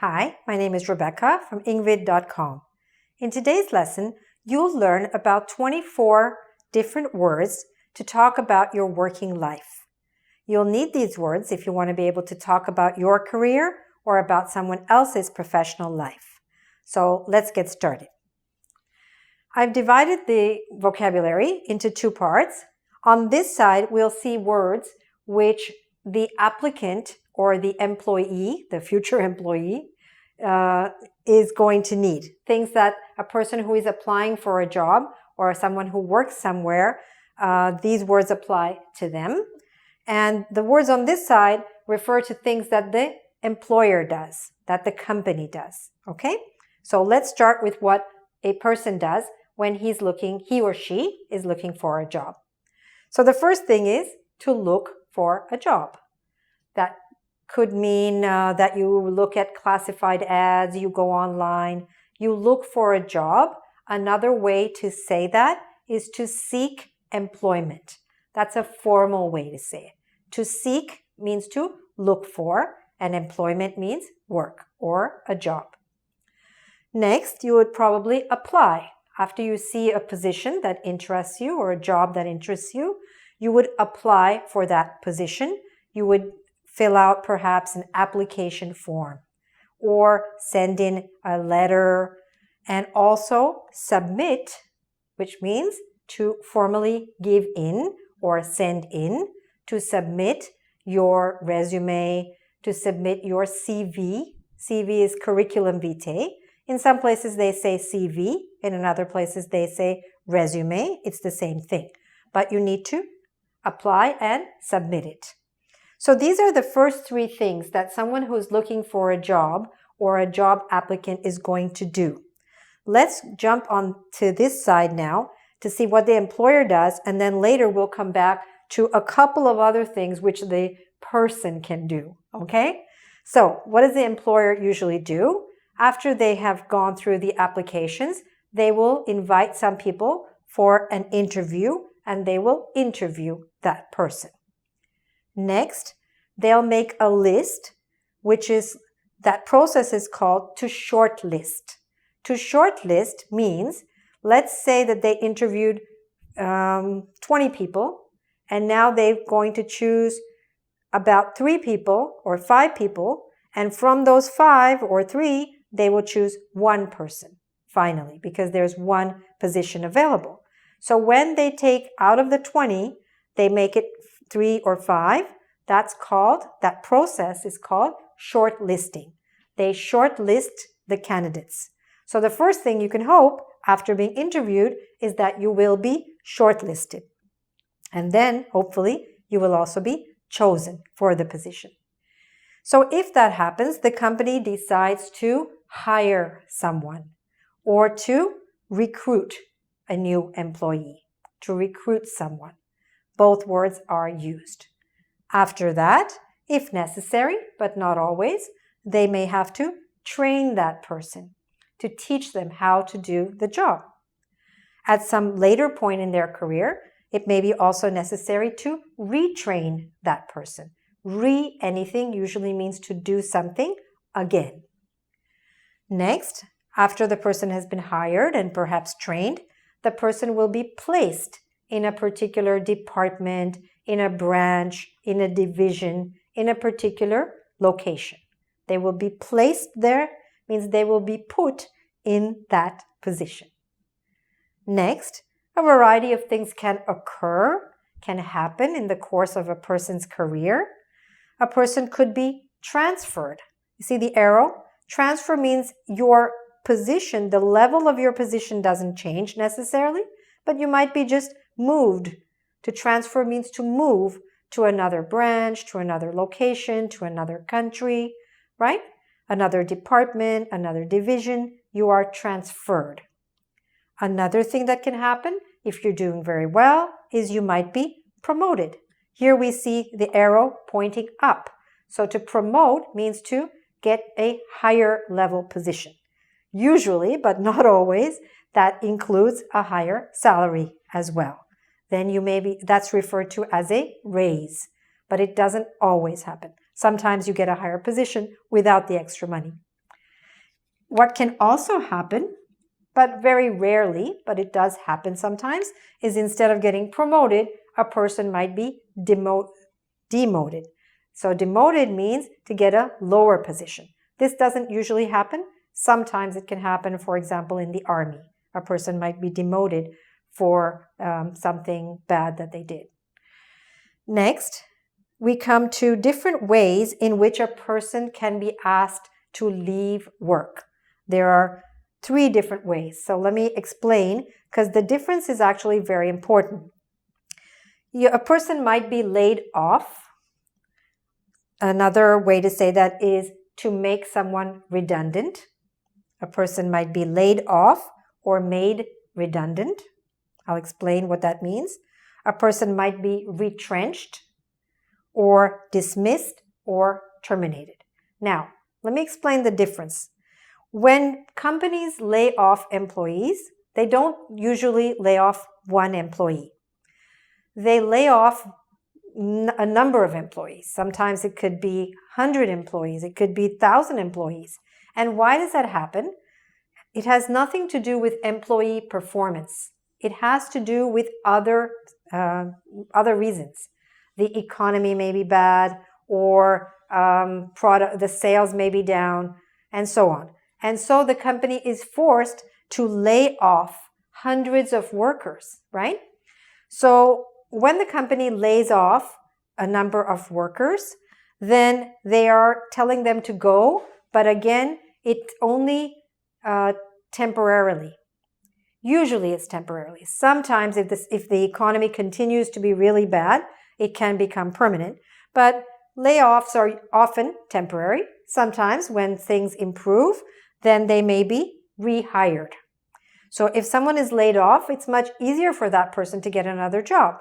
Hi, my name is Rebecca from ingvid.com. In today's lesson, you'll learn about 24 different words to talk about your working life. You'll need these words if you want to be able to talk about your career or about someone else's professional life. So let's get started. I've divided the vocabulary into two parts. On this side, we'll see words which the applicant or the employee, the future employee, is going to need. Things that a person who is applying for a job or someone who works somewhere, these words apply to them. And the words on this side refer to things that the employer does, that the company does. Okay? So let's start with what a person does when he or she is looking for a job. So the first thing is to look for a job. That could mean that you look at classified ads, you go online, you look for a job. Another way to say that is to seek employment. That's a formal way to say it. To seek means to look for, and employment means work or a job. Next, you would probably apply. After you see a position that interests you or a job that interests you, you would apply for that position. You would fill out perhaps an application form or send in a letter and also submit, which means to formally give in or send in, to submit your resume, to submit your CV. CV is curriculum vitae. In some places they say CV, and in other places they say resume. It's the same thing, but you need to apply and submit it. So these are the first three things that someone who's looking for a job or a job applicant is going to do. Let's jump on to this side now to see what the employer does, and then later we'll come back to a couple of other things which the person can do, okay? So what does the employer usually do? After they have gone through the applications, they will invite some people for an interview, and they will interview that person. Next, they'll make a list, that process is called to shortlist. To shortlist means, let's say that they interviewed 20 people, and now they're going to choose about 3 people or 5 people, and from those 5 or 3, they will choose one person finally, because there's one position available. So when they take out of the 20, they make it 3 or 5. That process is called shortlisting. They shortlist the candidates. So the first thing you can hope after being interviewed is that you will be shortlisted. And then hopefully you will also be chosen for the position. So if that happens, the company decides to hire someone or to recruit a new employee, to recruit someone. Both words are used. After that, if necessary, but not always, they may have to train that person to teach them how to do the job. At some later point in their career, it may be also necessary to retrain that person. Anything usually means to do something again. Next, after the person has been hired and perhaps trained, the person will be placed in a particular department, in a branch, in a division, in a particular location. They will be placed there, means they will be put in that position. Next, a variety of things can happen in the course of a person's career. A person could be transferred. You see the arrow? Transfer means your position, the level of your position doesn't change necessarily, but you might be just moved. To transfer means to move to another branch, to another location, to another country, right? Another department, another division. You are transferred. Another thing that can happen, if you're doing very well, is you might be promoted. Here we see the arrow pointing up. So to promote means to get a higher level position. Usually, but not always, that includes a higher salary as well. Then that's referred to as a raise, but it doesn't always happen. Sometimes you get a higher position without the extra money. what can also happen, but very rarely, but it does happen sometimes, is instead of getting promoted, a person might be demoted. So demoted means to get a lower position. This doesn't usually happen. Sometimes it can happen, for example, in the army. A person might be demoted for something bad that they did. Next, we come to different ways in which a person can be asked to leave work. There are 3 different ways. So let me explain, because the difference is actually very important. A person might be laid off. Another way to say that is to make someone redundant. A person might be laid off or made redundant. I'll explain what that means. A person might be retrenched or dismissed or terminated. Now, let me explain the difference. When companies lay off employees, they don't usually lay off one employee. They lay off a number of employees. Sometimes it could be 100 employees. It could be 1,000 employees. And why does that happen? It has nothing to do with employee performance. It has to do with other reasons. The economy may be bad, or the sales may be down, and so on. And so the company is forced to lay off hundreds of workers, right? So when the company lays off a number of workers, then they are telling them to go, but again, it's only temporarily. Usually it's temporarily. Sometimes if the economy continues to be really bad, it can become permanent. But layoffs are often temporary. Sometimes when things improve, then they may be rehired. So if someone is laid off, it's much easier for that person to get another job.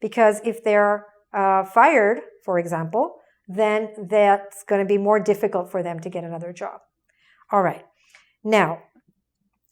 Because if they're fired, for example, then that's going to be more difficult for them to get another job. All right. Now,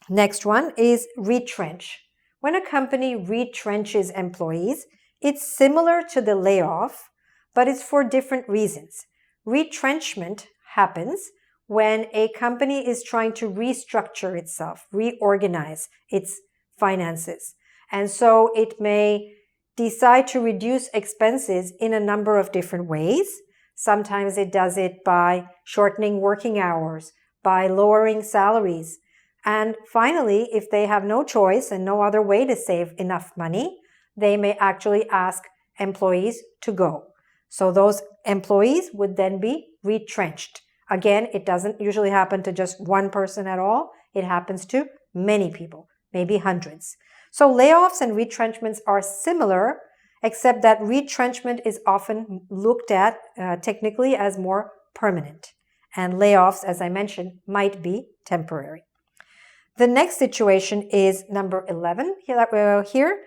next one is retrench. When a company retrenches employees, it's similar to the layoff, but it's for different reasons. Retrenchment happens when a company is trying to restructure itself, reorganize its finances. And so it may decide to reduce expenses in a number of different ways. Sometimes it does it by shortening working hours, by lowering salaries. And finally, if they have no choice and no other way to save enough money, they may actually ask employees to go. So those employees would then be retrenched. Again, it doesn't usually happen to just one person at all. It happens to many people, maybe hundreds. So layoffs and retrenchments are similar, except that retrenchment is often looked at technically as more permanent. And layoffs, as I mentioned, might be temporary. The next situation is number 11 here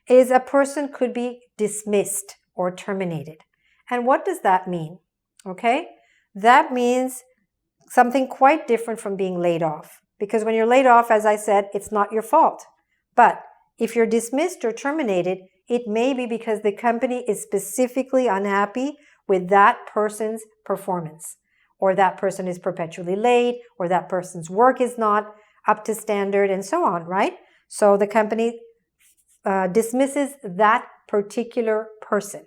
is a person could be dismissed or terminated. And what does that mean? Okay, that means something quite different from being laid off. Because when you're laid off, as I said, it's not your fault. But if you're dismissed or terminated, it may be because the company is specifically unhappy with that person's performance, or that person is perpetually late, or that person's work is not up to standard, and so on, right? So the company dismisses that particular person.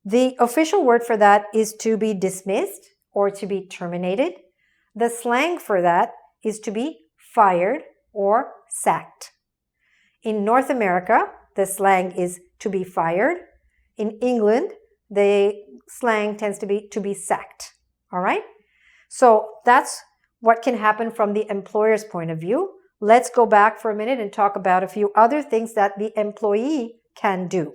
The official word for that is to be dismissed or to be terminated. The slang for that is to be fired or sacked. In North America, the slang is to be fired. In England, the slang tends to be sacked. All right? So that's what can happen from the employer's point of view. Let's go back for a minute and talk about a few other things that the employee can do.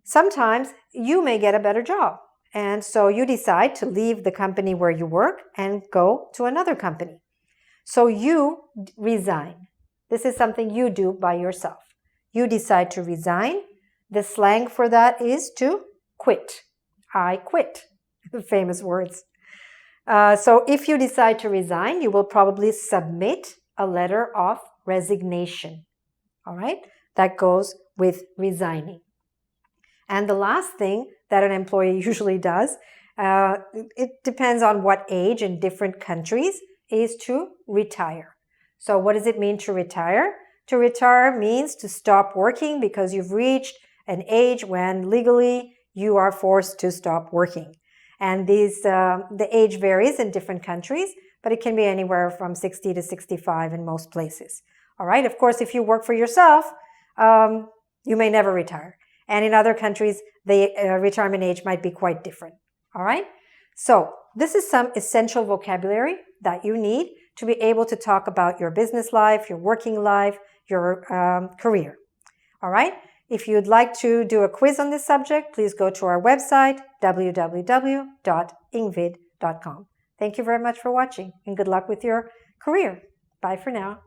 Sometimes you may get a better job, and so you decide to leave the company where you work and go to another company. So you resign. This is something you do by yourself. You decide to resign. The slang for that is to quit. I quit. The famous words. So if you decide to resign, you will probably submit a letter of resignation. All right? That goes with resigning. And the last thing that an employee usually does It depends on what age in different countries is to retire. So what does it mean to retire? To retire means to stop working because you've reached an age when legally you are forced to stop working. And the age varies in different countries, but it can be anywhere from 60 to 65 in most places. All right. Of course, if you work for yourself, you may never retire. And in other countries, the retirement age might be quite different. All right. So this is some essential vocabulary that you need to be able to talk about your business life, your working life, your career. All right. If you'd like to do a quiz on this subject, please go to our website, www.ingvid.com. Thank you very much for watching and good luck with your career. Bye for now.